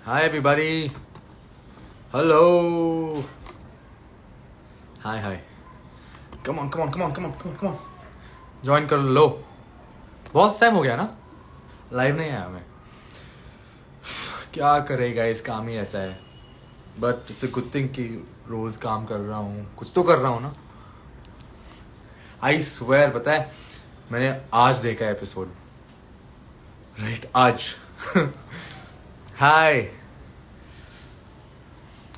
Hi everybody. Hello. Hi. Come on. Join कर लो. बहुत time हो गया ना. लाइव नहीं आया मैं. क्या करेगा इस काम ही ऐसा है. But it's a good thing कि रोज काम कर रहा हूँ. कुछ तो कर रहा हूँ ना. आई स्वेयर पता है मैंने आज देखा एपिसोड. राइट आज. Hi.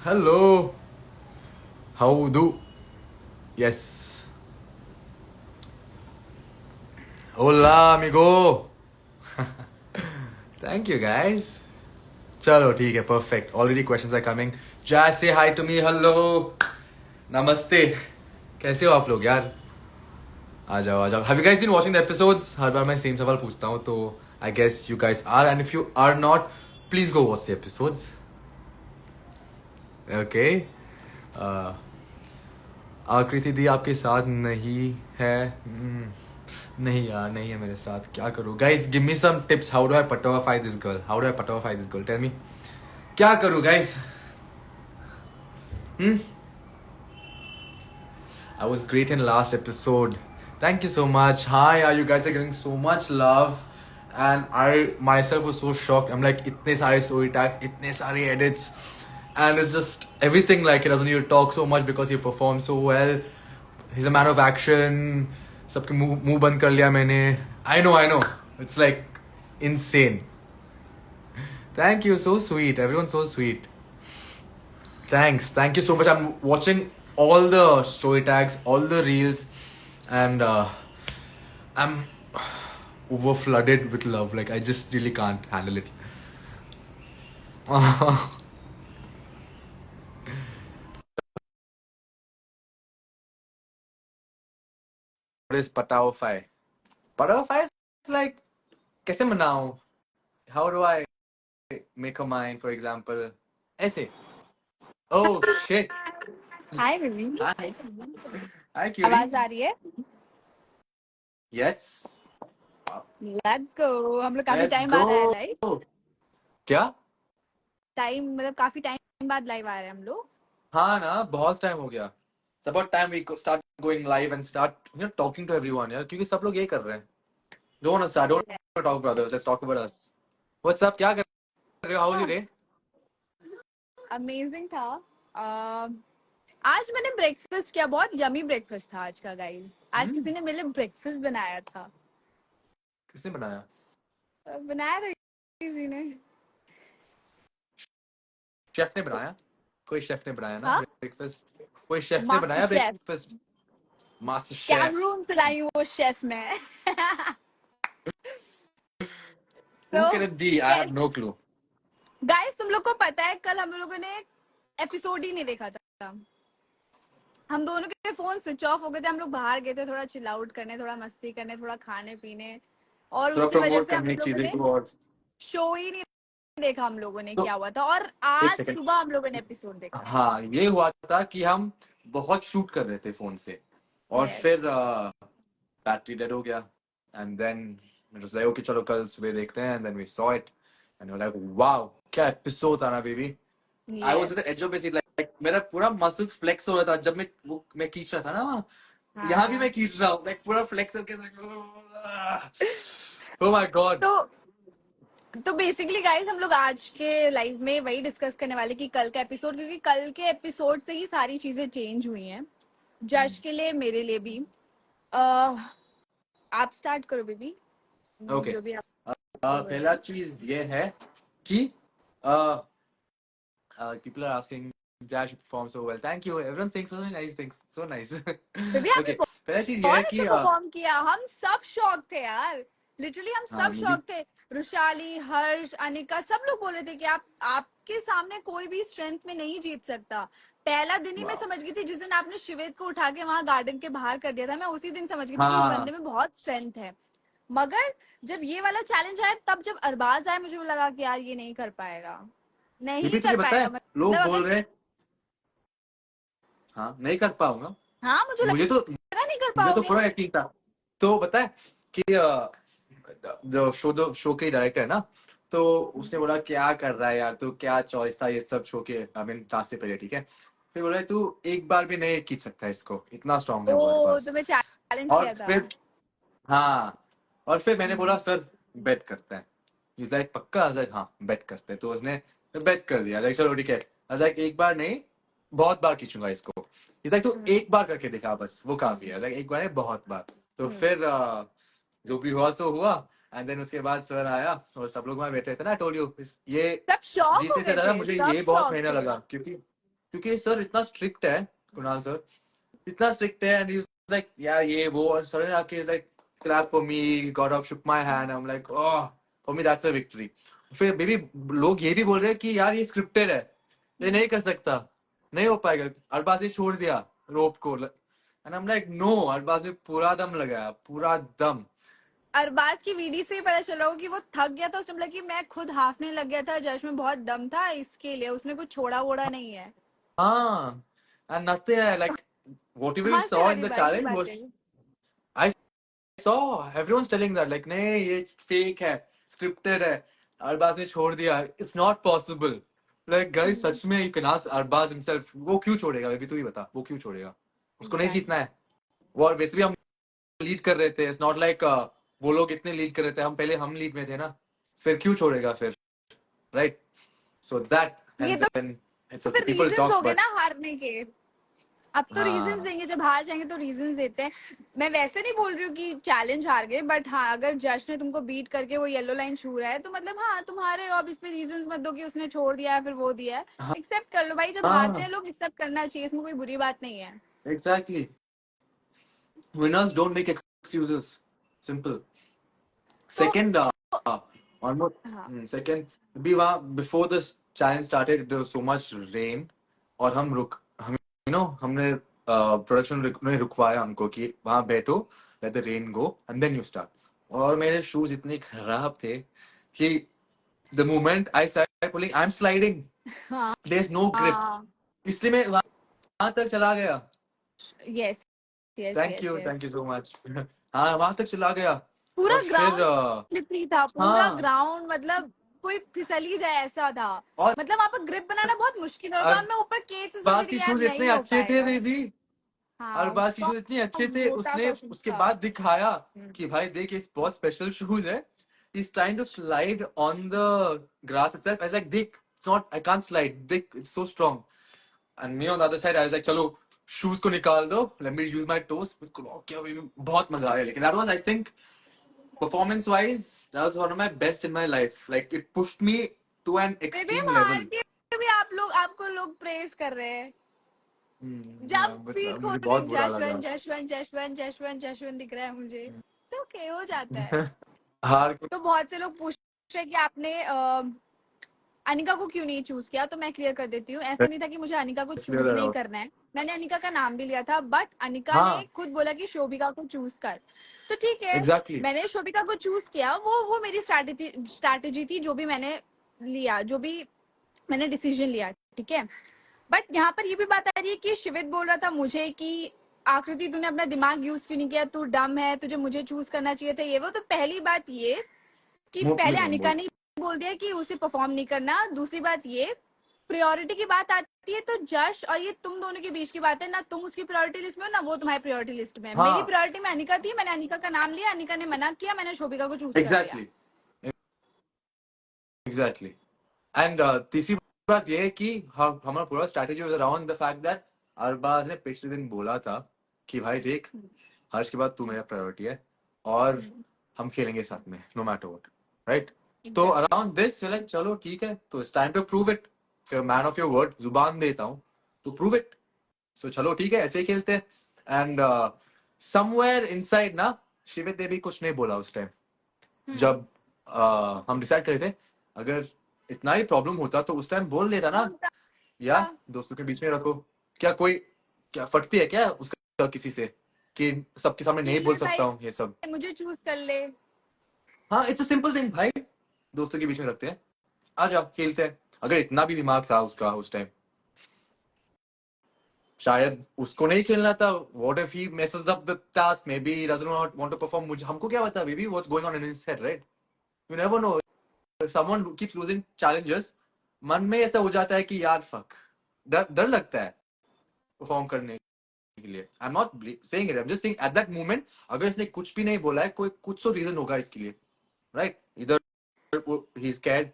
Hello. How do. Yes. Hola, amigo. Thank you, guys. चलो ठीक है, perfect. Already questions are coming. Jazz, say hi to me. Hello. Namaste. कैसे हो आप लोग यार? आ जाओ. Have you guys been watching the episodes? हर बार मैं सेम सवाल पूछता हूँ तो I guess you guys are, and if you are not, please go watch the episodes. Okay. आकृति दी आपके साथ नहीं है. नहीं यार, नहीं है मेरे साथ. क्या करूँ? Guys give me some tips. How do I पटोफाई दिस गर्ल? Tell me. क्या करूँ guys? I was great in last episode. Thank you so much. Hi, you guys are giving so much love, and I myself was so shocked. I'm like, इतने सारे story tags, इतने सारे edits, and it's just everything. Like he doesn't need to talk so much because he performs so well. He's a man of action. सबके मुंह बंद कर लिया मैंने. I know. It's like insane. Thank you, so sweet. Everyone's so sweet. Thank you so much. I'm watching all the story tags, all the reels, and I'm over flooded with love. Like I just really can't handle it. What is Pataofai? Pataofai is like कैसे मनाऊं? How do I make a mind, for example? ऐसे. Oh shit. Hi baby. Hi cutie. आवाज आ रही है? Yes. Let's go. हम लोग काफी Let's time बाद आए go. लाइव. क्या? टाइम मतलब काफी टाइम बाद लाइव आ रहे हैं हम लोग. हाँ ना, बहुत टाइम हो गया. It's about time we start going live and start talking to everyone यार, क्योंकि सब लोग ये कर रहे हैं. Don't want to start. Don't want to talk about others. Let's talk about us. What's up? क्या कर रहे हो? How was your day? Amazing था. आज मैंने ब्रेकफास्ट किया. बहुत यमी ब्रेकफास्ट था आज का गाइस. आज किसी ने मेरे लिए ब्रेकफास्ट बनाया था. किसने बनाया? बनाया था किसी ने. शेफ ने बनाया. कोई शेफ ने बनाया ना हाँ, ब्रेकफास्ट. कोई शेफ ने मास्टर बनाया chef. Breakfast. Master chef. Cameroon से लाई हूँ वो शेफ में. Who can it be? I have yes no clue. Guys, तुम लोग को पता है कल हम लोगों ने एपिसोड ही नहीं देखा था. हम दोनों के फोन स्विच ऑफ हो गए थे. हम लोग बाहर गए थे थोड़ा चिल आउट करने, थोड़ा मस्ती करने, थोड़ा खाने पीने, और थोड़ा उसकी वजह प्रमोट से हम करने की लोगों चीजें ने को और. शो ही नहीं देखा हम लोगों ने तो क्या हुआ था. और एक आज सेकंड. सुबह हम लोगों ने एपिसोड देखा. हाँ, ये हुआ था कि हम बहुत शूट कर रहे थे फोन से, और फिर यस. बैटरी डेड हो गया. एंड देन ओके चलो कल सुबह देखते हैं. And then we saw it and we were like wow, क्या एपिसोड था ना baby. I was at the yes. Edge of basic, like मेरा पूरा मसल्स फ्लेक्स हो रहा था जब मैं खींच रहा था ना वहाँ. यहाँ भी मैं खींच रहा हूँ, लाइक पूरा फ्लेक्स करके. Oh my God. तो बेसिकली गाइस, हम लोग आज के लाइव में वही डिस्कस करने वाले कि कल का एपिसोड, क्योंकि कल के एपिसोड से ही सारी चीजें चेंज हुई हैं. जश के लिए, मेरे लिए भी. आप स्टार्ट करो बेबी. ओके. जो भी आप पहला चीज ये है कि people are asking Jash perform so well. Thank you. Everyone's saying so nice things. So nice. Baby आपने Okay. पहला चीज ये है बहुत कि अच्छा परफॉर्म किया. हम सब शौक थे यार. लिटरली हम हाँ, सब मुझे शौक थे. रुशाली, हर्ष, अनिका, सब लोग बोल रहे थे कि आपके सामने कोई भी स्ट्रेंथ में नहीं जीत सकता. पहला दिन ही मैं समझ गई थी. जिस दिन आपने शिवेत को उठा के वहां गार्डन के बाहर कर दिया था, मैं उसी दिन समझ गई थी कि इस बंदे में बहुत स्ट्रेंथ है. मगर जब ये वाला चैलेंज आया, तब जब अरबाज आया, मुझे लगा कि यार ये नहीं कर पाएगा. नहीं तुझे कर पता पाएगा है लोग मतलब बोल अगर. रहे हैं हाँ नहीं कर पाऊंगा. हाँ, मुझे मुझे तो लगा नहीं कर मुझे तो पाओगे. पूरा यकीन था. तो पता है कि जो शो के डायरेक्टर है ना, तो उसने बोला क्या कर रहा है यार, तो क्या चॉइस था ये सब शो के, आई मीन टास्क से पहले, ठीक है। फिर बोला तू एक बार भी नहीं खींच सकता इसको, इतना स्ट्रांग है वो हमारे ओ पास। तुम्हें चैलेंज और किया था। फिर हाँ, और फिर मैंने बोला हम्म, सर बेट करते हैं। इज लाइक पक्का, लाइक हाँ बेट करते हैं, तो उसने बेट कर दिया, लाइक चलो ठीक है। लाइक एक बार नहीं, बहुत बार खींचूंगा इसको। इज लाइक तो हम्म, एक बार करके दिखा बस, वो काफी है, लाइक एक बार नहीं बहुत बार। तो हम्म। फिर जो भी हुआ सो हुआ। एंड देन उसके बाद सर आया और सब लोग वहां बैठे थे ना, टोल्ड यू ये सब शॉक हो जीतने से गए ज्यादा थे, मुझे सब ये बहुत शॉक महीना थे। लगा, क्योंकि क्योंकि सर इतना स्ट्रिक्ट है, कुणाल सर इतना स्ट्रिक्ट है। एंड ही लाइक यार ये वो, और सडन आके like clap for me, got up, shook my hand. I'm like, oh, for me that's a victory. फिर बेबी लोग ये भी बोल रहे हैं कि यार ये स्क्रिप्टेड है, ये नहीं कर सकता, नहीं हो पाएगा। अरबाज ने छोड़ दिया रोप को, and I am like no, Arbaaz ने पूरा दम लगाया, पूरा दम। अरबाज की वीडियो से ही पता चल रहा हो कि वो थक गया था उस टाइम, कि मैं खुद हाफने लग गया था, जश में बहुत दम था, इसके लिए उसने कुछ छोड़ा वोड़ा नहीं है। हाँ, and nothing like whatever you कहाँ से saw आ in रही the भाई ये challenge was, बातें? I saw everyone's telling that like नहीं ये फेक है, स्क्रिप्टेड है, अरबाज ने छोड़ दिया, it's not possible. Like guys hmm, सच में you can ask Arbaaz himself, वो क्यों छोड़ेगा बेबी, तू ही बता वो क्यों छोड़ेगा, उसको नहीं जीतना एग्जैक्टली। है। वो और वैसे भी हम लीड कर रहे थे, इट्स नॉट लाइक वो लोग इतने लीड कर रहे थे, हम पहले हम लीड में थे ना, फिर क्यों छोड़ेगा फिर, राइट। सो दैट ये एंड तो देन इट्स ओके फिर पीपल रीजंस टॉक हो गए बट ना हारने के। अब तो रीजंस हाँ देंगे, जब हार जाएंगे तो रीजंस देते हैं। मैं वैसे नहीं बोल रही हूँ कि चैलेंज हार गए, बट हाँ अगर जश ने तुमको बीट करके वो येलो लाइन छू रहा है तो मतलब हाँ तुम हारे हो। अब इस पे रीजंस मत दो कि उसने छोड़ दिया है फिर वो दिया है। हाँ एक्सेप्ट कर लो भाई, जब हारते हाँ हैं लोग एक्सेप्ट करना चाहिए, इसमें कोई बुरी बात नहीं है। Exactly, winners don't make excuses, simple. तो Second, almost हाँ second, भी वहाँ before this challenge started, there was so much rain, और हम हमने प्रोडक्शन ने रुकवाया हमको कि वहाँ बैठो, let the rain go and then you start। और मेरे शूज इतने खराब थे कि the moment I started pulling, I'm sliding, हाँ there's no grip, हाँ। इसलिए मैं वहां तक चला गया। Yes yes yes thank you yes. So much. हाँ वहां तक चला गया। पूरा और फिर ग्राउंड स्लिपरी था, पूरा हाँ, ग्राउंड, मतलब कोई फिसल ही जाए ऐसा था। और मतलब वहां पर ग्रिप बनाना बहुत मुश्किल होगा। मैं ऊपर केज से सोच रही अरबाज थी के कि यार शूज इतने नहीं हो अच्छे थे पाएगा। बेबी, हाँ अरबाज के उसका शूज इतने अच्छे थे, मोटा उसने सा शूज उसके था। बाद दिखाया हम्म। कि भाई देख ये बहुत स्पेशल शूज है। He's trying to slide on the grass itself. I was like, Dick, it's not, I can't slide. Dick, it's so strong. And me on the other side, I was like, चलो shoes को निकाल दो, let me use my toes। बिल्कुल क्या baby, बहुत मजा आया। लेकिन that was, I think, performance wise, that was one of my best in my life. Like it pushed me to an baby extreme हार level। के भी आप लोग, आपको लोग प्रेज कर रहे हैं। जब बट फीड मुझे खोलोगे बहुत बुरा लगा। जशवंत जशवंत जशवंत जशवंत जशवंत दिख रहा है मुझे। ओके हो जाता है। हार के तो बहुत से लोग पूछ रहे हैं कि आपने अनिका को क्यों नहीं चूज किया, तो मैं क्लियर कर देती हूँ। ऐसा नहीं था कि मुझे अनिका को clear चूज नहीं out। करना है। मैंने अनिका का नाम भी लिया था, बट अनिका ने हाँ खुद बोला कि शोभिका को चूज कर। तो ठीक है, एग्जैक्टली। मैंने शोभिका को चूज किया। वो मेरी स्ट्रैटेजी थी, जो भी मैंने लिया, जो भी मैंने डिसीजन लिया, ठीक है। बट यहाँ पर ये भी बात आ रही है कि शिवित बोल रहा था मुझे कि आकृति तूने अपना दिमाग यूज क्यों नहीं किया, तू डम है, तुझे मुझे चूज करना चाहिए था, ये वो। तो पहली बात ये कि मुंह पहले में मत अनिका बोल। ने बोल दिया कि उसे परफॉर्म नहीं करना। दूसरी बात ये, प्रायोरिटी की बात आती है तो जश और ये तुम दोनों के बीच की बात है ना। तुम उसकी प्रायोरिटी लिस्ट में हो ना वो तुम्हारी प्रायोरिटी लिस्ट में है। मेरी हाँ प्रायोरिटी में अनिका थी, मैंने अनिका का नाम लिया, अनिका ने मना किया, मैंने शोभिका को चूज कर लिया। Exactly exactly. एंड तीसरी बात ये है कि हमारा पूरा strategy was around the fact that Arbaaz ने पिछले दिन बोला था कि भाई देख, हर्ष के बाद तू मेरा प्रायोरिटी है, और हम खेलेंगे साथ में नो मैटर व्हाट, राइट। तो एग्जैक्टली। अराउंड दिस लाइक चलो ठीक है, तो it's time to prove it. फिर मैन ऑफ योर वर्ड, जुबान देता हूँ तो प्रूव इट। सो चलो ठीक है, ऐसे ही खेलते हैं। एंड समवेयर इनसाइड ना, शिवित ने भी कुछ नहीं बोला उस टाइम, जब हम डिसाइड करे थे। अगर इतना ही प्रॉब्लम होता तो उस टाइम बोल देता ना, बोलता या दोस्तों के बीच में रखो। क्या कोई क्या फटती है क्या उसका किसी से कि सबके सामने कि नहीं बोल ले सकता भाई हूँ ये सब। मुझे चूज कर ले। हाँ इट्स अ सिंपल थिंग भाई, दोस्तों के बीच में रखते हैं, आ जाओ खेलते हैं। अगर इतना भी दिमाग था उसका उस टाइम, शायद उसको नहीं खेलना था। What if he messes up the task, maybe he doesn't want to perform. मुझे हमको क्या पता baby what's going on in his head, right. You never know. someone who keeps losing challenges, मन में ऐसा हो जाता है कि यार fuck, डर लगता है परफॉर्म करने के लिए. I'm not saying it, I'm just saying at that moment अगर इसने कुछ भी नहीं बोला है, कोई कुछ तो रीजन होगा इसके लिए, right? Either he's scared,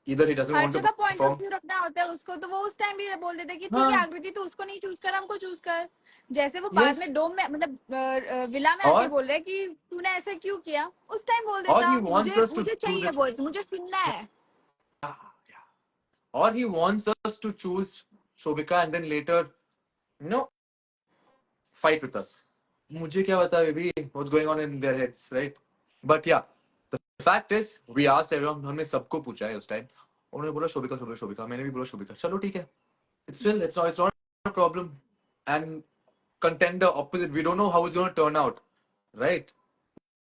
either he doesn't want Harsha to का पॉइंट ऑफ perform. व्यू रखना होता है उसको, तो वो उस टाइम भी बोल देते कि ठीक है हाँ, आकृति तो उसको नहीं चूज कर, हमको चूज कर. जैसे वो बाद yes. में डोम में मतलब विला में आके और बोल रहे हैं कि तूने ऐसा क्यों किया, उस टाइम बोल or he देता wants मुझे us to मुझे do चाहिए this. बोल, मुझे सुनना है. Yeah. Or he wants us to choose Shobika and then later, you know, fight with us. मुझे क्या पता baby what's going on in their heads, right? But yeah, the fact is we asked everyone, हमने सबको पूछा है उस time. उन्होंने बोला शोभिका शोभिका शोभिका, मैंने भी बोला शोभिका. चलो ठीक है. It's not a problem. And contender opposite, we don't know how it's going to turn out, right?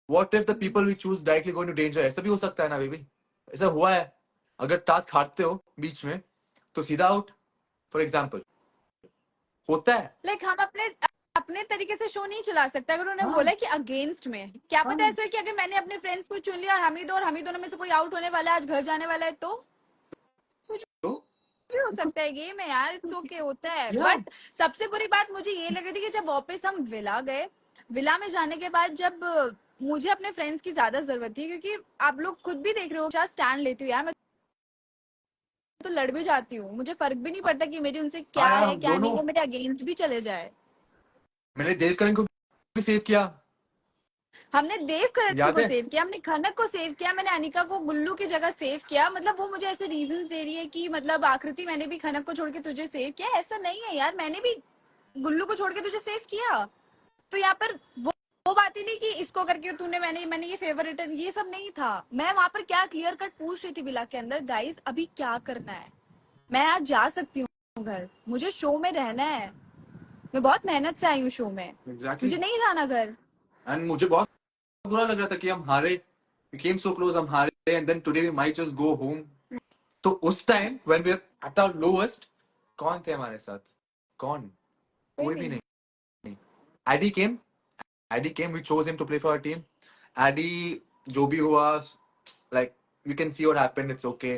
What if the people we choose directly go into danger? ऐसा भी हो सकता है ना बेबी. ऐसा हुआ है. अगर टास्क हारते हो बीच में तो सीधा आउट, फॉर एग्जाम्पल. होता है. लाइक हम अपने अपने तरीके से शो नहीं चला सकते. अगर उन्होंने हाँ, बोला कि अगेंस्ट में, क्या पता हाँ. ऐसा है कि अगर मैंने अपने फ्रेंड्स को चुन लिया और हम ही दोनों में से कोई आउट होने वाला है, आज घर जाने वाला है, तो कुछ तो भी हो सकता है गेम है यार. इट्स ओके, होता है. या बट सबसे बुरी बात मुझे ये लग रही थी कि जब वापस हम विला गए, विला में जाने के बाद जब मुझे अपने फ्रेंड्स की ज्यादा जरूरत थी, क्योंकि आप लोग खुद भी देख रहे हो क्या स्टैंड लेती हूँ यार मैं, तो लड़ भी जाती हूँ. मुझे फर्क भी नहीं पड़ता कि मेरी उनसे क्या हाँ यार, है हम क्या नहीं, दोनों. वो मेरे अगेंस्ट भी चले जाए. मैंने देवकरण को भी सेव किया. हमने देवकरण याद को है. सेव किया, हमने खनक को सेव किया, मैंने अनिका को गुल्लू की जगह सेव किया. मतलब वो मुझे ऐसे रीजंस दे रही है कि मतलब आकृति मैंने भी खनक को छोड़ के तुझे सेव किया. ऐसा नहीं है यार, मैंने भी गुल्लू को छोड़ के तुझे सेव किया. तो यहाँ पर वो बात ही नहीं कि इसको करके तूने मैंने ये फेवर रिटर्न, ये सब नहीं था. मैं वहां पर क्या क्लियर कट पूछ रही थी विला के अंदर, गाइस अभी क्या करना है. मैं आज जा सकती हूँ घर, मुझे शो में रहना है, मैं बहुत मेहनत से आई हूँ शो में, एग्जैक्टली. मुझे नहीं जाना घर. एंड मुझे बहुत बुरा लग रहा था कि हम हारे. We came so close, हम हारे, and then today we might just go home. तो उस time when we were at our lowest, कौन थे हमारे साथ? कौन? कोई कोई भी नहीं. नहीं. Addy came. Addy came. We chose him to play for our team. Addy, जो भी हुआ, like you can see what happened. It's okay.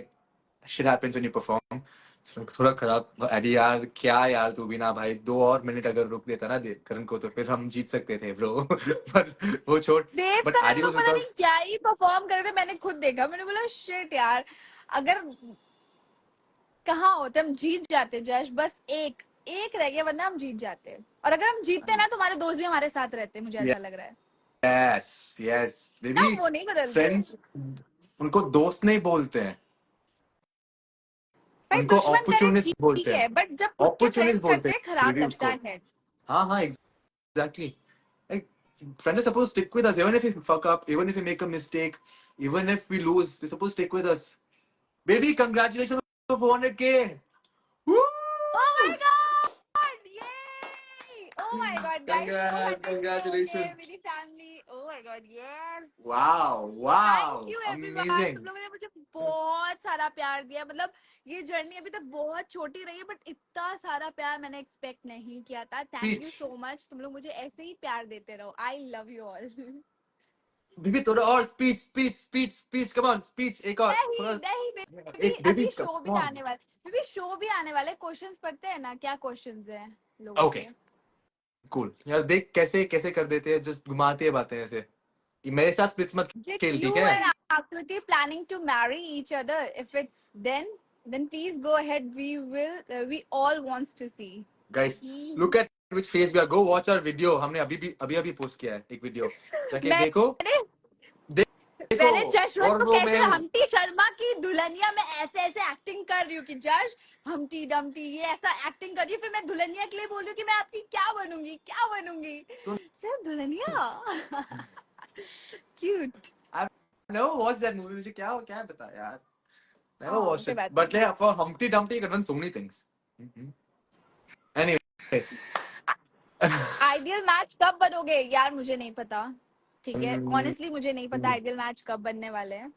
Shit happens when you perform. थोड़ा खराब एडी यार, क्या यार तू भी ना भाई, 2 और मिनट अगर रुक देता ना करण को तो फिर हम जीत सकते थे ब्रो. पर वो छोड़. बट देवकरण एडी को वाज पता विद नहीं अस. क्या ही परफॉर्म कर रहे थे, मैंने खुद देखा, मैंने बोला शिट यार, अगर कहाँ होते हम जीत जाते जश, बस एक एक रह गया वरना हम जीत जाते. और अगर हम जीतते ना तो हमारे दोस्त भी हमारे साथ रहते, मुझे ऐसा लग रहा है यस यस ना, बेबी. वो नहीं बदलते. फ्रेंड्स उनको दोस्त नहीं बोलते हैं, भाई उनको दुश्मन करे अपॉर्चुनिस्ट ठीक बोलते हैं. है, बट जब खुद के फ्रेंड्स अपॉर्चुनिस्ट बोलते करते हैं हैं खराब बेबी लगता उसको. है. हाँ हाँ, exactly. Like, friends are supposed to stick with us even if we fuck up, even if we make a mistake, even if we lose. They're supposed to stick with us. Baby, congratulations on 400K. Woo! Oh my god! Yay! Oh my god, guys, Congrats, 400K हो गए congratulations. मेरी family. Oh my god, yes! Wow, thank wow, you everyone. तुम amazing. लोगों ने मुझे बहुत सारा प्यार दिया. मतलब ये जर्नी अभी तक बहुत छोटी रही है, बट इतना सारा प्यार मैंने एक्सपेक्ट नहीं किया था. Thank you Speech. So much. तुम लोग मुझे ऐसे ही प्यार देते रहो. I love you all. Baby, थोड़ा और speech. Come on, speech. एक और नहीं थोड़ा. नहीं बेबी, एक baby, अभी शो भी come on. आने वाला. बेबी शो भी आने वाले, क्वेश्चंस पढ़ते हैं ना, क्या क्वेश्चंस हैं लोगों Okay, के. cool. यार देख कैसे कैसे कर देते हैं, just घुमाते हैं बातें ऐसे. मेरे साथ स्प्लिट्स मत Did खेल, ठीक you है? and Akriti planning to marry each other? If it's then please go ahead. We all wants to see. Guys, look at which phase we are. Go watch our video. हमने अभी post किया है एक video. जाके देखो. मैंने देखो. मैंने जशवंत और को वो कैसे मैं. हम्टी शर्मा की दुल्हनिया में ऐसे ऐसे एक्टिंग कर रही हूँ कि जश हम्टी डम्टी ये ऐसा एक्टिंग कर रही है, फिर मैं दुल्हनिया के लिए बोल रही हूँ कि मैं आपकी क्या बनूंगी तो सिर्फ Dulhania. Cute. I've never watched that movie. मुझे क्या क्या पता यार. Never watched कोई it. बात But नहीं. yeah, for Humpty Dumpty, I can run so many things. Anyways. Ideal match कब बनोगे यार, मुझे नहीं पता. ठीक है, Mm, ऑनेस्टली मुझे नहीं पता आइडियल मैच कब बनने वाले हैं.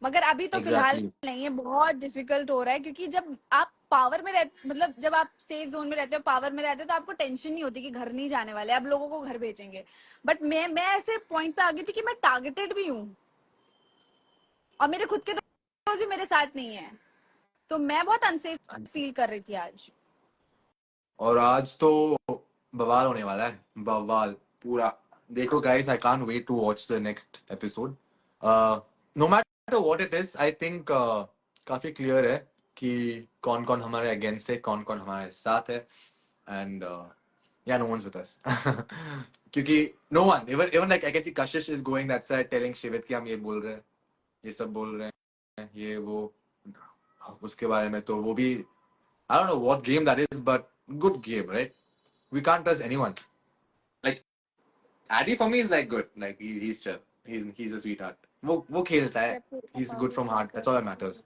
मगर अभी तो फिलहाल exactly. नहीं है, बहुत डिफिकल्ट हो रहा है, क्योंकि जब आप पावर में रहते, मतलब जब आप सेफ जोन में रहते हो, पावर में रहते हो, तो आपको टेंशन नहीं होती कि घर नहीं जाने वाले, अब लोगों को घर भेजेंगे. बट मैं ऐसे पॉइंट पे आ गई थी कि मैं टारगेटेड भी हूँ, और मेरे खुद के रोज ही मेरे साथ नहीं है, तो मैं बहुत अनसेफ फील कर रही थी आज। और आज तो बवाल होने वाला है, बवाल पूरा। देखो guys, I can't wait to watch the next episode. No matter what it is, I think काफी क्लियर है कि कौन कौन हमारे अगेंस्ट है, कौन कौन हमारे साथ है। एंड या नो वंस विद अस क्योंकि no one even even like I can see Kashish is going that side telling Shivit कि हम ये बोल रहे हैं, ये सब बोल रहे हैं, ये वो उसके बारे में। तो वो भी I don't know what game that is, but good game, right? We can't trust anyone. Like Addy for me is like good. Like he's chill. He's a sweetheart. वो खेलता है. He's good from heart. That's all that matters.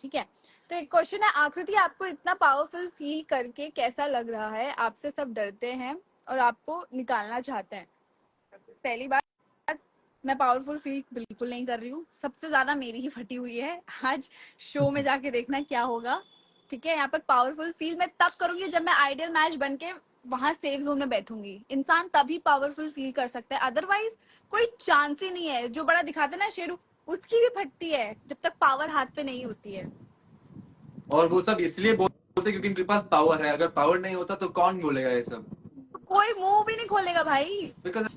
ठीक है, तो एक question है आकृति, आपको इतना पावरफुल फील करके कैसा लग रहा है? आपसे सब डरते हैं और आपको निकालना चाहते हैं। पहली बात, मैं पावरफुल फील बिल्कुल नहीं कर रही हूँ, सबसे ज्यादा मेरी ही फटी हुई है। आज शो में जाके देखना क्या होगा, ठीक है। यहाँ पर पावरफुल फील मैं तब करूंगी जब मैं आइडियल मैच बन के वहां सेफ जोन में बैठूंगी। इंसान तभी पावरफुल फील कर सकता है, अदरवाइज कोई चांस ही नहीं है। जो बड़ा दिखाते ना शेरू, उसकी भी फटती है जब तक पावर हाथ पे नहीं होती है। और वो सब इसलिए बोलते क्योंकि इनके पास पावर है। अगर पावर नहीं होता तो कौन बोलेगा ये सब? कोई मुंह भी नहीं खोलेगा भाई। बिकॉज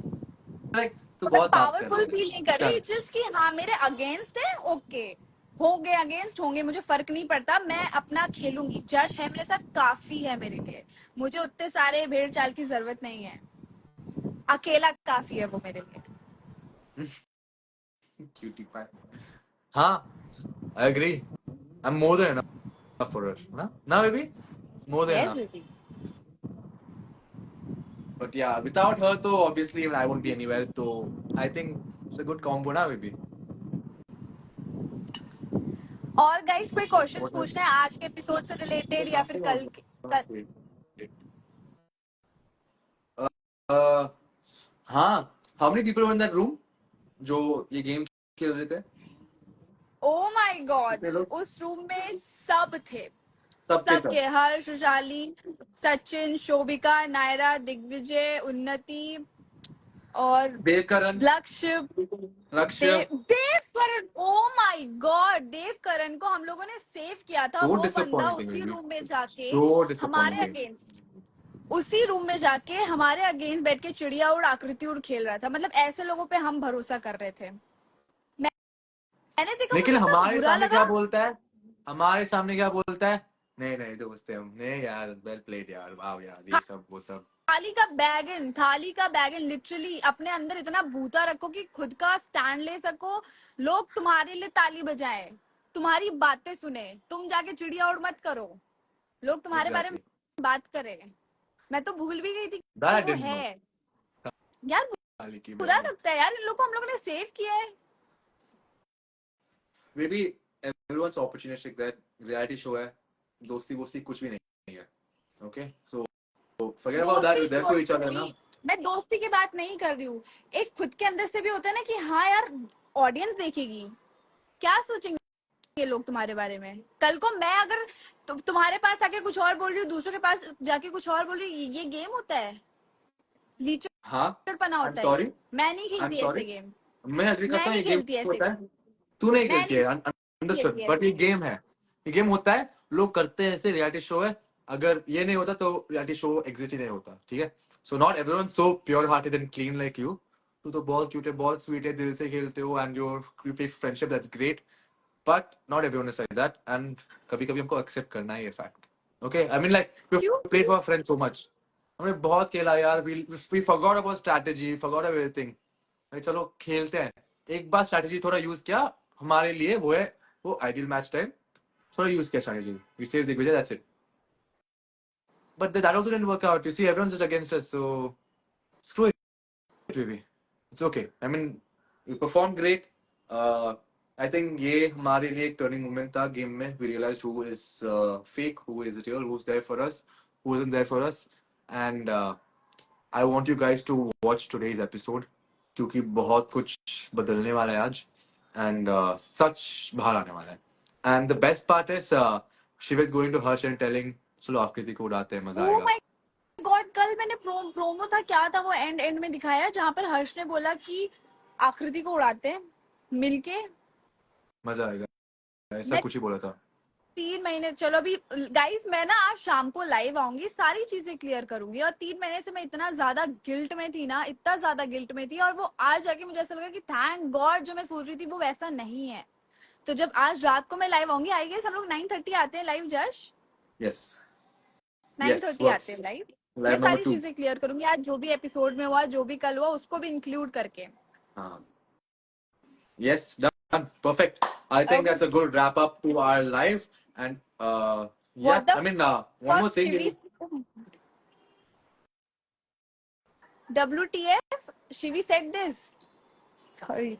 लाइक तो मैं बहुत बात कर पावरफुल फील नहीं कर रही, चल। जस्ट कि हाँ मेरे अगेंस्ट है, ओके होंगे अगेंस्ट होंगे, मुझे फर्क नहीं पड़ता, मैं अपना खेलूंगी। जश है मेरे साथ, काफी है मेरे लिए, मुझे उतने सारे भेड़ चाल की जरूरत नहीं है, अकेला काफी है वो मेरे लिए। Cutie pie. हाँ, I agree. I'm more than enough for her. ना baby? More than Yes, enough. baby. But yeah, without her, तो obviously even I won't be anywhere. तो I think it's a good combo ना baby. और guys कोई questions What else? पूछना है आज के एपिसोड से रिलेटेड या फिर कल Uh, हाँ, how many people were in that room जो ये गेम खेल रहे थे? ओ माय गॉड, कितने लोग? उस रूम में सब थे, सबके सब। सबके, हर्ष, शाली, सचिन, शोभिका, नायरा, दिग्विजय, उन्नति और देवकरण, लक्ष्य, लक्ष्य। देव करण। ओ माय गॉड, देव करण को हम लोगों ने सेव किया था। So वो बंदा disappointing उसी baby. रूम में जाके So हमारे disappointing. अगेंस्ट, उसी रूम में जाके हमारे अगेंस्ट बैठ के चिड़िया उड़, आकृति उड़ खेल रहा था। मतलब ऐसे लोगों पे हम भरोसा कर रहे थे। मैंने देखा, मुझे लेकिन इतना हमारे बुरा सामने लगा। क्या बोलता है? हमारे सामने क्या बोलता है? नहीं नहीं दोस्त हम नहीं यार, वेल प्लेड यार, वाह यार, ये सब वो सब। थाली का बैगन लिटरली अपने अंदर इतना भूता रखो कि खुद का स्टैंड ले सको, लोग तुम्हारे लिए ताली बजाएं, तुम्हारी बातें सुने, तुम जाके चिड़िया उड़ मत करो, लोग तुम्हारे बारे में Exactly. बात करें। मैं तो भूल भी गई थी That कि I वो didn't know. है। यार थाली की बुरा बैगन। लगता है यार, इन लोग को हम लोगों ने सेव किया है। Maybe everyone's opportunistic, that reality show है, दोस्ती वोस्ती कुछ भी नहीं है. Okay, so forget about that. दोस्ती We're there for each other ना. मैं दोस्ती की बात नहीं कर रही हूँ, एक खुद के अंदर से भी होता है ना कि हाँ यार ऑडियंस देखेगी, क्या सोचेंगे ये लोग तुम्हारे बारे में। कल को मैं अगर तुम्हारे पास आके कुछ और बोल रही हूँ, दूसरों के पास जाके कुछ और बोल रही हूँ, ये गेम होता है, हाँ, लीचड़पना I'm होता है। sorry. मैं नहीं I'm खेलती ऐसे sorry. गेम, मैं एग्री मैं करता हूँ, नहीं ये गेम खेलती ऐसे होता है. गेम, तू नहीं मैं खेलती नहीं है, अंडरस्टूड. खेलती बट ऐसे ये गेम। गेम है, ये गेम होता है, लोग करते हैं ऐसे, रियलिटी शो है. अगर ये नहीं होता तो रियलिटी शो एग्जिस्ट ही नहीं होता, ठीक है. So not everyone so pure hearted and clean like you. तू तो बहुत क्यूट है, बहुत स्वीट है, दिल से खेलते हो, and your friendship, that's great. But not everyone is like that, and कभी कभी हमको एक्सेप्ट करना है ये fact. Okay, I mean like we क्यों? Played for friends so much. हमने बहुत खेला यार, we forgot about strategy, forgot everything. चलो खेलते हैं. एक बार स्ट्रैटेजी थोड़ा यूज किया हमारे लिए, वो है वो आइडियल मैच टाइम. थोड़ा यूज किया strategy, we save Digvijay, that's it. But that also didn't work out. You see, everyone's just against us, so screw it, baby. It's okay. I mean, we performed great. I think ये हमारे लिए एक turning moment था game में. We realized who is fake, who is real, who's there for us, who isn't there for us. And I want you guys to watch today's episode क्योंकि बहुत कुछ बदलने वाला है आज. And सच बाहर आने वाला है. And the best part is Shivit going to Harsh and telling, चलो आकृति को उड़ाते हैं, मजा ओ आएगा. माय गॉड, कल मैंने प्रोमो था, क्या था वो, एंड में दिखाया जहां पर हर्ष ने बोला कि आकृति को उड़ाते हैं। मिलके मजा आएगा, ऐसा मैं कुछ ही बोला था। 3 महीने, चलो अभी गाइस मैं ना आज शाम को लाइव आऊंगी, सारी चीजें क्लियर करूंगी। और 3 महीने से मैं इतना ज्यादा गिल्ट में थी ना, इतना ज्यादा गिल्ट में थी, और वो आज जाके मुझे ऐसा लगा कि थैंक गॉड जो मैं सोच रही थी वो वैसा नहीं है। तो जब आज रात को मैं लाइव आऊंगी, आई गेस हम लोग 9:30 आते हैं लाइव जश, यस, नाइन यस, थर्टी आते हैं वर्क्स। लाइव। मैं लाइव नंबर सारी 2। चीजें क्लियर करूंगी आज, जो भी एपिसोड में हुआ, जो भी कल हुआ, उसको भी इंक्लूड करके। हाँ, yes, done, perfect. I think okay. that's a good wrap up to our live. And yeah, what the I mean, one fuck more thing. Shivi, WTF Shivi said this, sorry.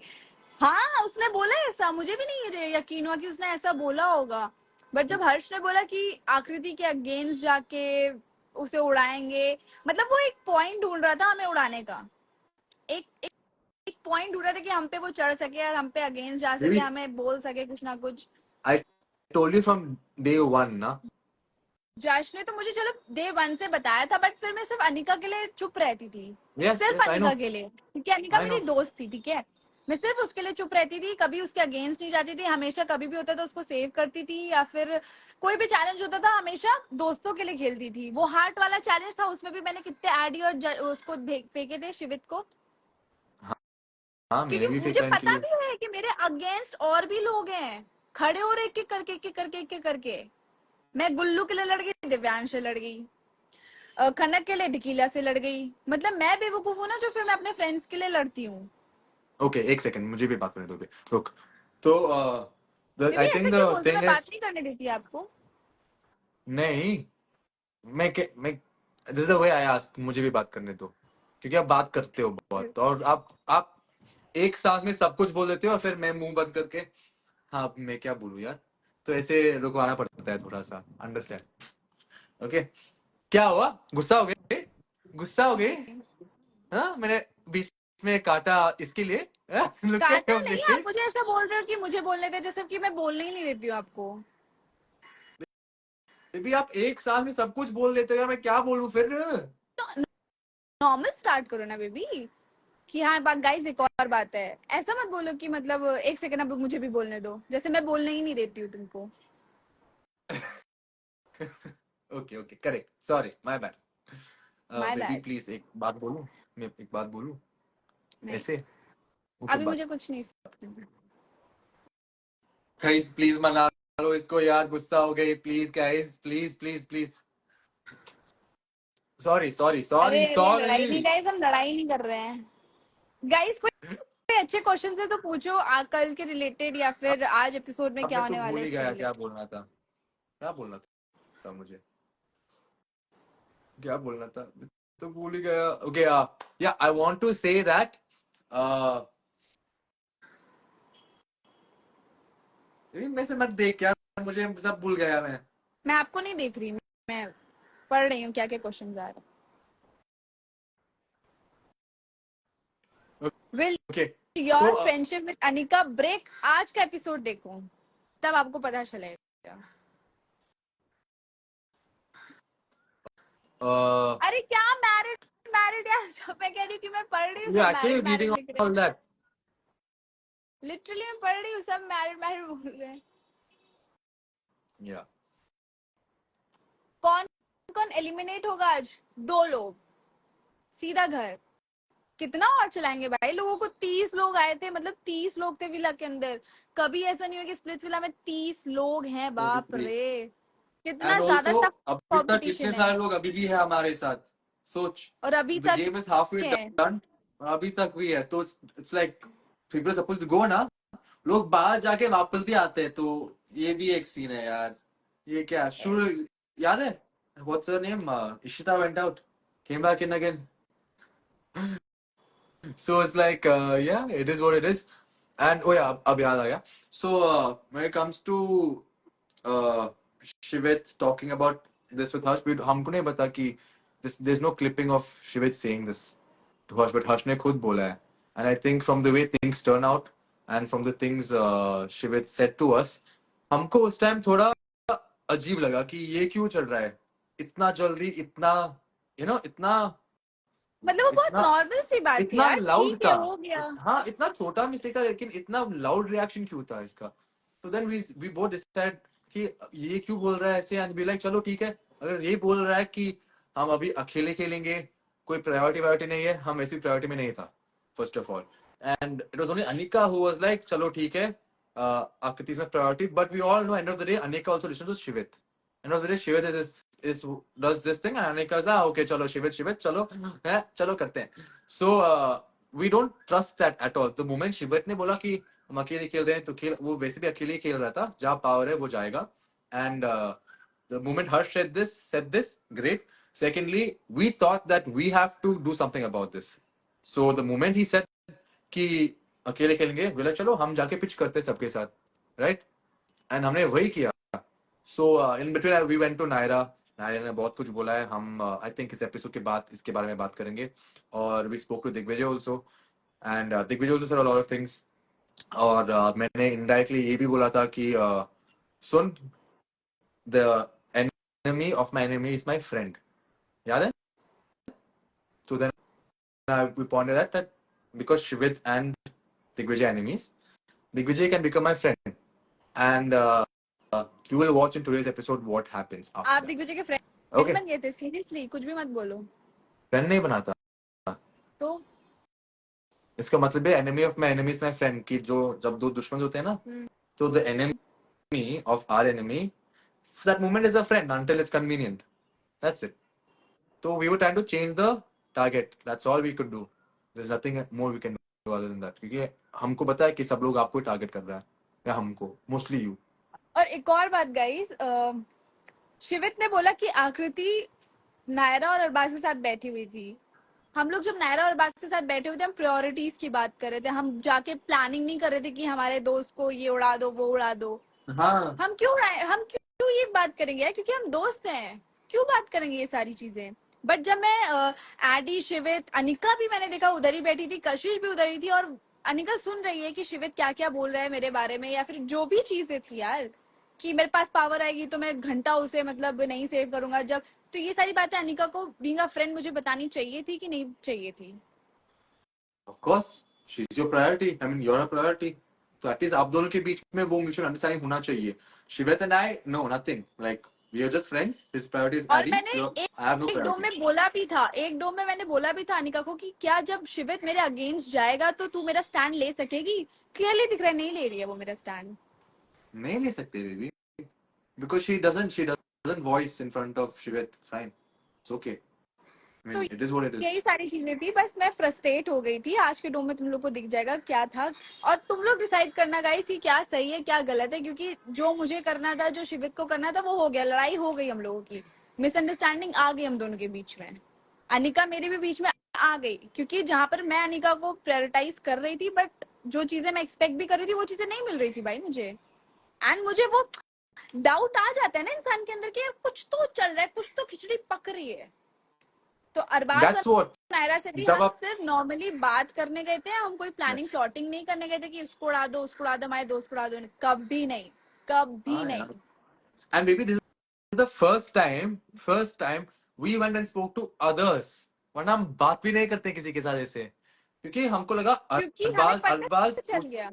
हाँ उसने बोला ऐसा, मुझे भी नहीं यकीन हुआ कि उसने ऐसा बोला होगा। बट जब हर्ष ने बोला कि आकृति के अगेंस्ट जाके उसे उड़ाएंगे, मतलब वो एक पॉइंट ढूंढ रहा था हमें उड़ाने का, एक एक पॉइंट ढूंढ रहा था कि हम पे वो चढ़ सके और हम पे अगेंस्ट जा सके, Maybe हमें बोल सके कुछ ना कुछ। I told you from day one, na? जश ने तो मुझे चलो डे 1 से बताया था, बट फिर मैं सिर्फ अनिका के लिए चुप रहती थी, Yes, सिर्फ yes, I अनिका know, के लिए, क्योंकि अनिका I मेरी know. दोस्त थी, ठीक है। मैं सिर्फ उसके लिए चुप रहती थी, कभी उसके अगेंस्ट नहीं जाती थी, हमेशा कभी भी होता था उसको सेव करती थी, या फिर कोई भी चैलेंज होता था हमेशा दोस्तों के लिए खेलती थी। वो हार्ट वाला चैलेंज था, उसमें भी मैंने कितने एडी और उसको फेंके थे शिवित को, हाँ, क्योंकि मैंने भी मुझे फेंका इनके पता लिए। भी है कि मेरे अगेंस्ट और भी लोग हैं, खड़े हो रहे एक एक करके, एक एक करके, एक एक करके। मैं गुल्लू के लिए लड़ गई, दिव्यांश से लड़ गई, खनक के लिए ढकीला से लड़ गई। मतलब मैं बेवकूफ हूँ ना जो फिर मैं अपने फ्रेंड्स के लिए लड़ती हूँ। Okay, एक सेकंड, मुझे भी बात करने दो, रुक। तो बेबी I ऐसा think क्यों the बोलते हो, thing मैं बात is, नहीं करने देती आपको। नहीं, मैं this is the way I ask, मुझे भी बात करने दो, क्योंकि आप बात करते हो बहुत, और आप एक सांस में सब कुछ बोल देते हो, और फिर मैं मुंह बंद करके, हाँ अब मैं क्या बोलूं यार, तो ऐसे रुकवाना पड़ता है थोड़ा सा, अंडरस्टैंड? ओके, क्या हुआ, गुस्सा हो गए, गुस्सा हो गए? हाँ, मैंने बीच में काटा इसके लिए? लुक एट काटा योर नहीं, आप फेस। मुझे ऐसा बोल रहे हो कि मुझे बोलने दे, जैसे कि मैं बोलने ही नहीं देती हूँ आपको। बेबी आप एक सांस में सब कुछ बोल देते हो यार, मैं क्या बोलूं फिर? तो नॉर्मल स्टार्ट करो ना बेबी, कि हाँ बात गाइस, एक और बात है, ऐसा मत बोलो कि मतलब एक सेकंड अब मुझे भी बोलने दो, जैसे मैं बोलने ही नहीं देती हूँ तुमको। Okay, okay, correct, sorry, my bad. My baby bad. Please, एक बात बोलूं? मैं एक बात बोलूं नहीं, ऐसे, ऊपर अभी बात। मुझे कुछ नहीं सकती। गाइस प्लीज मना लो इसको यार, गुस्सा हो गई, please guys, please please please, sorry sorry अरे सॉरी अरे लड़ाई सॉरी। नहीं गाइस, हम लड़ाई नहीं कर रहे हैं। गाइस कोई अच्छे क्वेश्चन है तो पूछो, कल के रिलेटेड या फिर आज एपिसोड में अब क्या मैं तो होने वाला भूल है ही इसके गया क्या रिलेटेड। बोलना था, क्या बोलना था मुझे, क्या बोलना था, मैं तो भूल ही गया। Okay, yeah I want to say that, मैं से मत देख यार, मुझे सब भूल गया मैं। मैं आपको नहीं देख रही, मैं पढ़ रही हूँ क्या क्या क्वेश्चन आ रहे हैं। विल ओके, तो your friendship with Anika break, आज का एपिसोड देखो तब आपको पता चलेगा। अरे क्या मैरिड, मैरिड यार, जो मैं कह रही हूँ कि मैं पढ़ रही हूँ यू सब एक्चुअली मैरिड रीडिंग मैरिड लिख रहे हैं। All that? लिटरली मैं पढ़ रही हूँ, सब मैरिड मैरिड बोल रहे हैं। या कौन कौन एलिमिनेट होगा आज? 2 लोग, सीधा घर। कितना और चलाएंगे भाई, लोगों को 30 लोग आए थे, मतलब 30 लोग थे विला के अंदर। कभी ऐसा नहीं हुआ कि स्प्लिट्स विला में 30 लोग हैं, बाप रे, कितना एंड ज्यादा ऑल्सो टफ अभी तक कितने कंपटीशन है। सारे लोग अभी भी है हमारे साथ, सोच। और अभी द तक गेम इज हाफ वे है। डन, अभी तक भी है, तो it's like people suppose to go ना, लोग बाहर जाके वापस भी आते हैं, तो ये भी एक सीन है यार। ये क्या शुरू, याद है what's her name, Ishita went out, came back in again, so it's like yeah, it is what it is. And oh yeah, ab yaad aa gaya. So when it comes to uh, Shivit talking about this with Harsh, हमको नहीं पता कि there's no clipping of Shivit saying this to Harsh, but Harsh ने खुद बोला है. And I think from the way things turn out and from the things Shivit said to us, हमको उस टाइम थोड़ा अजीब लगा कि ये क्यों चल रहा है इतना जल्दी, इतना इतना मतलब वो बहुत इतना नॉर्मल सी बात थी इतना यार, लाउड ठीक था। है हो गया। हाँ, इतना छोटा मिस्टेक था, लेकिन इतना लाउड रिएक्शन क्यों था इसका? तो देन वी बोथ डिसाइड कि ये क्यों बोल रहा है ऐसे, एंड बी लाइक चलो ठीक है, अगर ये बोल रहा है कि हम अभी अकेले खेलेंगे, कोई प्रायोरिटी वायोरिटी नहीं है, हम ऐसी प्रायोरिटी में नहीं था first of all. And it was only Anika who was like चलो ठीक है, Aakriti is my priority, but we all know end of the day Anika also listens to Shivit. End of the day Shivit is does this thing, and Anika is like, okay, चलो शिवित चलो, है चलो करते हैं। So we don't trust that at all. The moment शिवित ने बोला कि हम अकेले खेल रहे हैं तो खेल, वो वैसे भी अकेले ही खेल रहा था, जहाँ पावर है वो जाएगा। And the moment Harsh said this, great. Secondly, we thought that we have to do something about this. So the moment he said कि अकेले खेलेंगे, बोला चलो हम जाके पिच करते हैं सबके साथ, राइट? एंड हमने वही किया। So in between we went to Naira. Naira ने बहुत कुछ बोला है, हम आई थिंक इस एपिसोड के बाद इसके बारे में बात करेंगे। और we spoke to Digvijay also, and Digvijay also said a lot of things. और मैंने इनडायरेक्टली ये भी बोला था कि सुन, the enemy of my enemy is my friend, याद है? So then we pointed out that because Shivit and Digvijay enemies, Digvijay can become my friend, and you will watch in today's episode what happens after आप that. Digvijay के friend Okay, बन गए थे? Seriously कुछ भी मत बोलो। फ्रेंड नहीं बनाता, तो इसका मतलब है enemy of my enemy is my friend, कि जो जब दो दुश्मन होते हैं ना, तो the enemy of our enemy that moment is a friend until it's convenient. That's it. So we were trying to change the target. That's all we could do. There's nothing more we can do other than that. क्योंकि हमको पता है कि सब लोग आपको target कर रहा है, या हमको, मोस्टली यू। और एक और बात गाइस, शिवित ने बोला कि आकृति नायरा और अरबाज के साथ बैठी हुई थी। हम लोग जब नायरा और अरबाज के साथ बैठे हुए थे, हम प्रायोरिटीज की बात कर रहे थे, हम जाके प्लानिंग नहीं कर रहे थे कि हमारे दोस्त को ये उड़ा दो वो उड़ा दो। हाँ, हम क्यों ये बात करेंगे यार, क्योंकि हम दोस्त हैं, क्यों बात करेंगे ये सारी चीजें। बट जब मैं एडी, शिवित, अनिका भी मैंने देखा उधर ही बैठी थी, कशिश भी उधर ही थी, और अनिका सुन रही है कि शिवित क्या क्या बोल रहा है मेरे बारे में, या फिर जो भी चीजें थी यार, कि मेरे पास पावर आएगी तो मैं घंटा उसे मतलब नहीं सेव करूंगा जब। तो ये सारी बातें अनिका को बीइंग अ फ्रेंड मुझे बतानी चाहिए थी कि नहीं चाहिए थी? Of course she is your priority, I mean your priority. तो एटलीस्ट आप दोनों के बीच में वो म्यूचुअल अंडरस्टैंडिंग होना चाहिए। Shivet and I know nothing, like we are just friends, his priority is और एडी, मैंने आई हैव नो एक डोम प्रायोरिटी। में बोला भी था, एक डोम में मैंने बोला भी था अनिका को कि क्या जब शिवित मेरे अगेंस्ट जाएगा तो तू मेरा स्टैंड ले सकेगी? क्लियरली दिख रहा है नहीं ले रही है वो मेरा स्टैंड। नहीं ले सकते baby, because she doesn't voice in front of Shivet. It's fine. It's okay. I तो mean, it is what it is. यही सारी चीजें थी, बस मैं फ्रस्ट्रेट हो गई थी। आज के डोम में तुम लोग को दिख जाएगा क्या था, और तुम लोग डिसाइड करना गाइस कि क्या सही है क्या गलत है, क्योंकि जो मुझे करना था, जो शिवित को करना था, वो हो गया। लड़ाई हो गई हम लोगों की, मिसअंडरस्टैंडिंग आ गई हम दोनों के बीच में। अनिका मेरे भी बीच में आ गई, क्योंकि जहां पर मैं अनिका को प्रायोरिटाइज कर रही थी, बट जो चीजें मैं एक्सपेक्ट भी कर रही थी वो चीजें नहीं मिल रही थी भाई मुझे। एंड मुझे वो डाउट आ जाता है ना इंसान के अंदर कि यार कुछ तो चल रहा है, कुछ तो खिचड़ी पक रही है। तो अरबाज और That's what. नायरा से भी जब हम आप सिर्फ नॉर्मली बात करने गए थे, हम कोई प्लानिंग yes. प्लॉटिंग नहीं करने गए थे कि उसको उड़ा दो उसको उड़ा दो हमारे दोस्त को उड़ा दो। कभी नहीं, कभी हाँ नहीं। यार. And maybe this is the first time we went and spoke to others. वरना हम बात भी नहीं करते किसी के साथ ऐसे, क्योंकि हमको लगा क्योंकि हमें अरबाज पता अरबाज चल उस गया।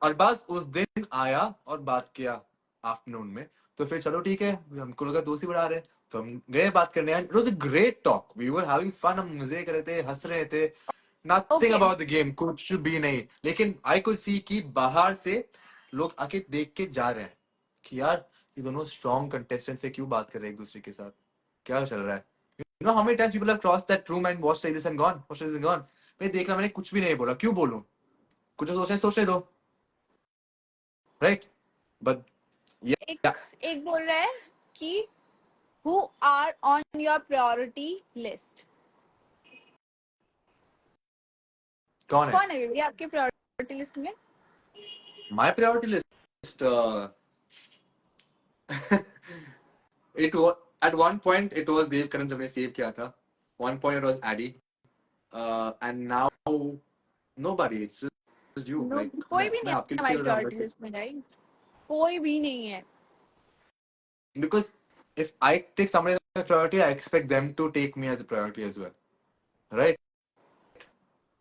अरबाज उस दिन आया और बात किया आफ्टरनून में, तो फिर चलो ठीक है, हमको लगा दोस्त ही बढ़ा रहे, तो हम गए बात करने। It was a great talk, we were having fun, हम मजे कर रहे थे, हंस रहे थे। Nothing okay, about the game, कुछ भी नहीं। लेकिन आई कुड सी कि बाहर से लोग आके देख के जा रहे हैं कि यार ये दोनों स्ट्रॉन्ग कंटेस्टेंट से क्यों बात कर रहे हैं एक दूसरे के साथ, क्या चल रहा है। You know how many times people have cross that room and watched this and gone, watched this and gone. मैं देख रहा, मैंने कुछ भी नहीं बोला, क्यों बोलूं? कुछ सोचने दो, राइट? बट एक या, एक बोल रहा है कि who are on your priority list. कौन है कौन है बेबी आपके प्रायोरिटी लिस्ट में? My priority list? It was at one point it was Dev Karan, जब मैंने सेव किया था। One point it was Eddie, and now nobody, it's just you. No, like कोई मैं भी नहीं मैं है आपके लिए हमारी खेल रहा हूँ प्रायोरिटी वैसे, लिस्ट में गाइस, कोई भी नहीं है। because if I take somebody as a priority, I expect them to take me as a priority as well. Right?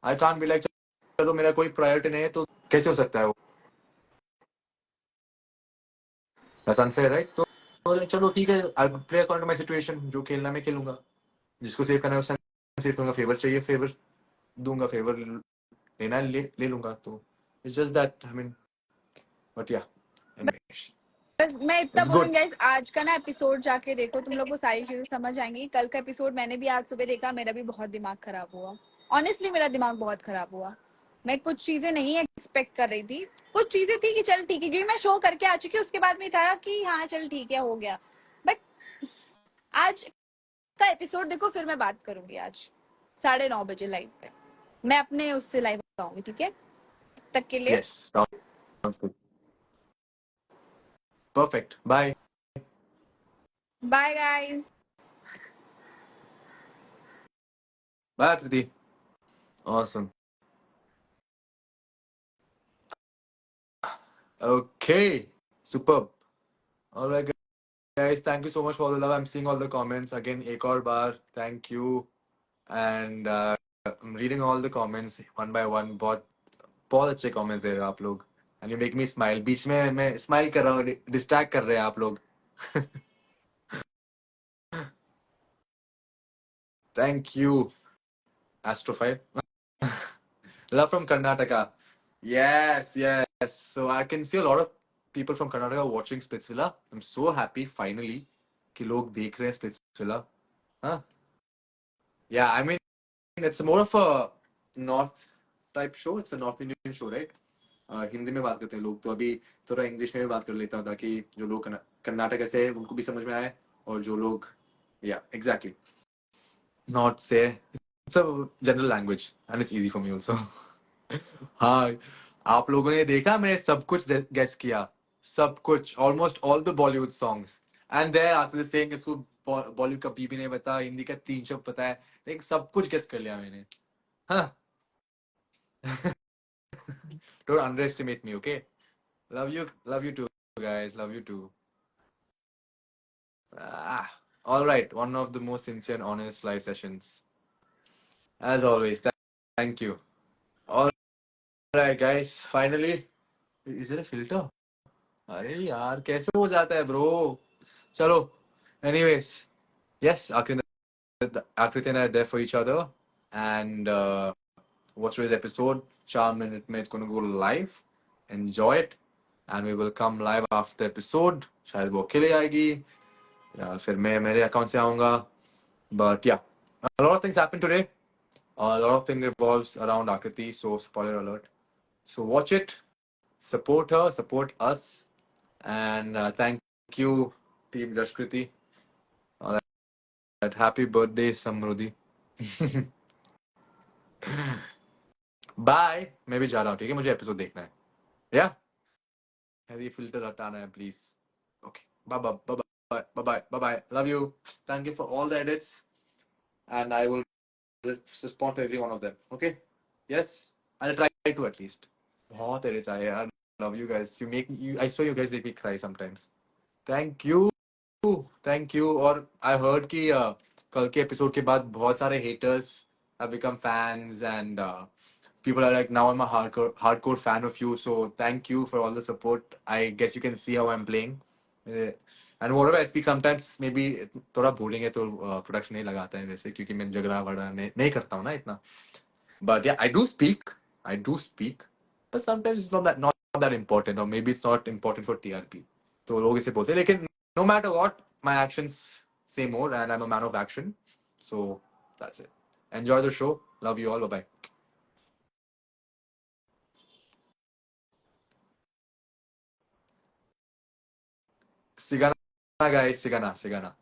I can't be like चलो मेरा कोई प्रायोरिटी नहीं है तो कैसे हो सकता है वो? That's unfair, right? तो चलो ठीक है, I play according to my situation, जो खेलना मैं खेलूंगा, जिसको सेव करना है उस टाइम सेव करूंगा, फेवर चाहिए फेवर दूंगा, फेवर लेना है ले लूंगा, तो it's just that, I mean, but yeah, anyways, बस मैं इतना इट्स गुड। बोलूंगी गाइस, आज का ना एपिसोड जाके देखो, तुम लोग को सारी चीजें समझ आएंगी। कल का एपिसोड मैंने भी आज सुबह देखा, मेरा भी बहुत दिमाग खराब हुआ। ऑनेस्टली मेरा दिमाग बहुत खराब हुआ। मैं कुछ चीजें नहीं एक्सपेक्ट कर रही थी, कुछ चीजें थी कि चल ठीक है, क्योंकि मैं शो करके आ चुकी हूँ, उसके बाद में था कि हाँ चल ठीक है, हो गया। बट आज का एपिसोड देखो, फिर मैं बात करूंगी आज 9:30 बजे लाइव पे। मैं अपने उससे लाइव आऊंगी, ठीक है? तक के लिए yes, sounds good, perfect, bye. Bye guys. Bye Kriti, awesome, okay, superb, alright guys, thank you so much for all the love. I'm seeing all the comments again, एक और बार thank you, and I'm reading all the comments one by one. बहुत बहुत अच्छे comments दे रहे हो आप लोग, and you make me smile. बीच में मैं smile कर रहा हूँ, distract कर रहे हैं आप लोग. Thank you, Astrophile. Love from Karnataka. Yes, yes. So I can see a lot of people from Karnataka watching Splitsvilla. I'm so happy finally कि लोग देख रहे हैं Splitsvilla. हाँ, yeah. I mean, it's more of a North type show. It's a North Indian show, right? Hindi में बात करते हैं लोग, तो अभी थोड़ा इंग्लिश में भी बात कर लेता हूँ ताकि जो लोग कर्नाटक से हैं उनको भी समझ में आए, और जो लोग, या एग्जैक्टली, नॉर्थ से, it's a general language and it's easy for me also. हाँ, आप लोगों ने देखा, मैंने सब कुछ गेस किया, सब कुछ, almost all the Bollywood songs, and thereafter saying इसको बॉलीवुड का बी भी नहीं पता, हिंदी का 3 शब्द पता है, लेकिन सब कुछ गेस कर लिया मैंने. हाँ. Don't underestimate me, okay? Love you too, guys. Love you too. All right. One of the most sincere and honest live sessions, as always. Thank you. All right, guys. Finally, is there a filter? अरे यार, कैसे हो जाता है bro? चलो, anyways, yes, Akriti and I are there for each other, and watch today's episode. 4 minute में it's gonna go live. Enjoy it, and we will come live after the episode. शायद वो अकेले आएगी, या फिर मैं मेरे अकाउंट से आऊंगा. But yeah, a lot of things happened today. A lot of things revolves around Akriti, so spoiler alert. So watch it, support her, support us, and thank you, Team Jashkriti. All right, happy birthday, Samruddhi. Bye. मैं भी जा रहा हूँ, ठीक है? मुझे episode देखना है. या, हैवी फिल्टर हटाना है please. Okay, bye bye bye bye bye bye bye bye. Love you. Thank you for all the edits, and I will respond to every one of them. Okay? Yes, I'll try to at least. बहुत edits आए यार. Love you guys. You make me. I swear you guys make me cry sometimes. Thank you. Thank you. और I heard कि कल के episode के बाद बहुत सारे haters have become fans, and people are like, now I'm a hardcore fan of you. So thank you for all the support. I guess you can see how I'm playing. And whatever I speak sometimes maybe थोड़ा बोलेंगे तो production नहीं लगाता है वैसे, क्योंकि मैं झगड़ा वगड़ा नहीं करता हूँ ना इतना. But yeah, I do speak, but sometimes it's not that important, or maybe it's not important for TRP. तो लोग इसे बोलते हैं, लेकिन no matter what, my actions say more, and I'm a man of action. So that's it. Enjoy the show. Love you all. Bye bye. Sigana, guys. Sigana.